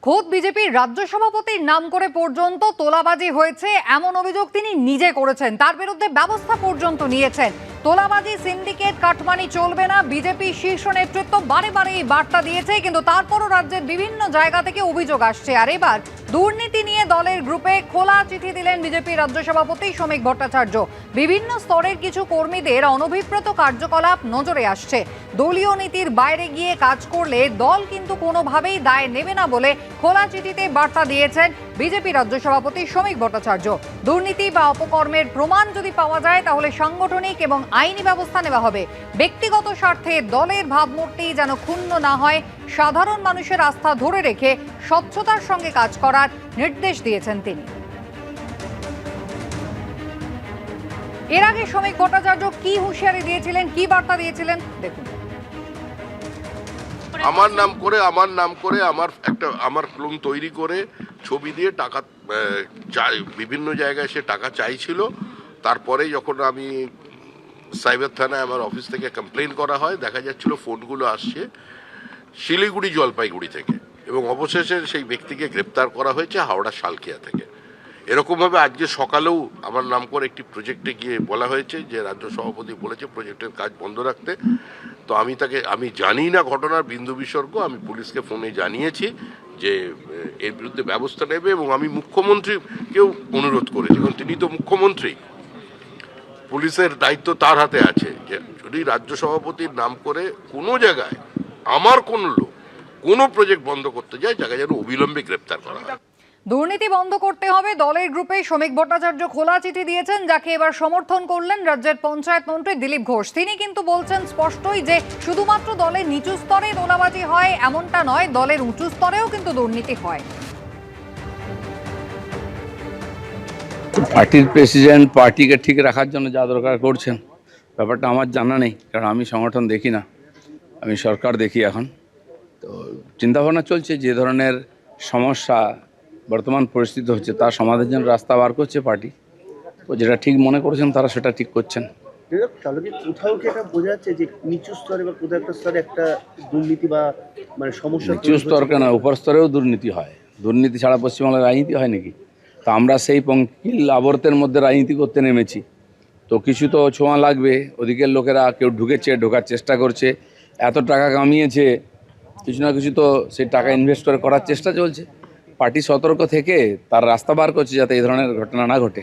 খোদ বিজেপির রাজ্য সভাপতির নাম করে পর্যন্ত তোলাবাজি হয়েছে এমন অভিযোগ তিনি নিজে করেছেন। তার বিরুদ্ধে ব্যবস্থা পর্যন্ত নিয়েছেন। তোলাবাজি, সিন্ডিকেট, কাটমানি চলবে না, বিজেপি শীর্ষ নেতৃত্ব বারে বারে এই বার্তা দিয়েছে, কিন্তু তারপরও রাজ্যের বিভিন্ন জায়গা থেকে অভিযোগ আসছে। আর এবার দুর্নীতি নিয়ে দলের গ্রুপে খোলা চিঠি দিলেন বিজেপির রাজ্য সভাপতি শ্রমিক ভট্টাচার্য। বিভিন্ন স্তরের কিছু কর্মীদের অনভিপ্রেত কার্যকলাপ নজরে আসছে। দলীয় নীতির বাইরে গিয়ে কাজ করলে দল কিন্তু কোনোভাবেই দায় নেবে না বলে খোলা চিঠিতে বার্তা দিয়েছেন বিজেপি রাজ্য সভাপতি শ্রমিক ভট্টাচার্য। দুর্নীতি বা অপকর্মের প্রমাণ যদি পাওয়া যায় তাহলে সাংগঠনিক এবং আইনি ব্যবস্থা নেওয়া হবে। ব্যক্তিগত স্বার্থে দলের ভাবমূর্তি যেন ক্ষুণ্ণ না হয়, সাধারণ মানুষের আস্থা ধরে রেখে স্বচ্ছতার সঙ্গে কাজ করার নির্দেশ দিয়েছেন তিনি। এর আগে শ্রমিক ভট্টাচার্য কি হুঁশিয়ারি দিয়েছিলেন, কি বার্তা দিয়েছিলেন দেখুন। আমার নাম করে আমার ক্লোন তৈরি করে ছবি দিয়ে টাকা বিভিন্ন জায়গায় সে টাকা চাইছিল। তারপরে যখন আমি সাইবার থানায় আমার অফিস থেকে কমপ্লেন করা হয়, দেখা যাচ্ছিল ফোনগুলো আসছে শিলিগুড়ি, জলপাইগুড়ি থেকে, এবং অবশেষে সেই ব্যক্তিকে গ্রেপ্তার করা হয়েছে হাওড়া শালকিয়া থেকে। এরকমভাবে আজকে সকালেও আমার নাম করে একটি প্রজেক্টে গিয়ে বলা হয়েছে যে রাজ্য সভাপতি বলেছে প্রজেক্টের কাজ বন্ধ রাখতে। তো আমি জানি না ঘটনার বিন্দু বিসর্গ। আমি পুলিশকে ফোনে জানিয়েছি যে এর বিরুদ্ধে ব্যবস্থা নেবে, এবং আমি মুখ্যমন্ত্রীকেও অনুরোধ করেছি, কারণ তিনি তো মুখ্যমন্ত্রী, পুলিশের দায়িত্ব তার হাতে আছে, যে যদি রাজ্য সভাপতির নাম করে কোনো জায়গায় আমার কোনো লোক কোনো প্রজেক্ট বন্ধ করতে যায়, জায়গায় যেন অবিলম্বে গ্রেপ্তার করা হয়। দুর্নীতি বন্ধ করতে হবে, দলের গ্রুপে শ্রমিক ভট্টাচার্য খোলা চিঠি দিয়েছেন, যাকে এবার সমর্থন করলেন রাজ্যের পঞ্চায়েত মন্ত্রী দিলীপ ঘোষ। তিনি কিন্তু বলছেন স্পষ্টই যে শুধুমাত্র দলের নিচু স্তরে তোলাবাজি হয় এমনটা নয়, দলের উঁচু স্তরেও কিন্তু দুর্নীতি হয়। পার্টির প্রেসিডেন্ট পার্টিকে ঠিক রাখার জন্য যা দরকার করছেন, ব্যাপারটা আমার জানা নেই, কারণ আমি সংগঠন দেখি না, আমি সরকার দেখি। এখন তো চিন্তাভাবনা চলছে যে ধরনের সমস্যা বর্তমান পরিস্থিতি হচ্ছে তার সমাধানের জন্য রাস্তা বার করছে পার্টি। তো যেটা ঠিক মনে করেছেন তারা সেটা ঠিক করছেন। তাহলে কি কোথাও কি এটা বোঝা যাচ্ছে যে নিচু স্তরে বা কোথাও একটা স্তরে একটা দুর্নীতি বা মানে সমস্যা? নিচু স্তর কেন, উপর স্তরেও দুর্নীতি হয়। দুর্নীতি ছাড়া পশ্চিমবাংলায় রাজনীতি হয় নাকি? তো আমরা সেই পঙ্কিল আবর্তের মধ্যে রাজনীতি করতে নেমেছি। তো কিছু তো ছোঁয়া লাগবে। ওদিকের লোকেরা কেউ ঢোকার চেষ্টা করছে, এত টাকা কামিয়েছে, কিছু না কিছু তো সেই টাকা ইনভেস্ট করে করার চেষ্টা চলছে। পার্টি সতর্ক থেকে তার রাস্তা বার করছে যাতে এই ধরনের ঘটনা না ঘটে।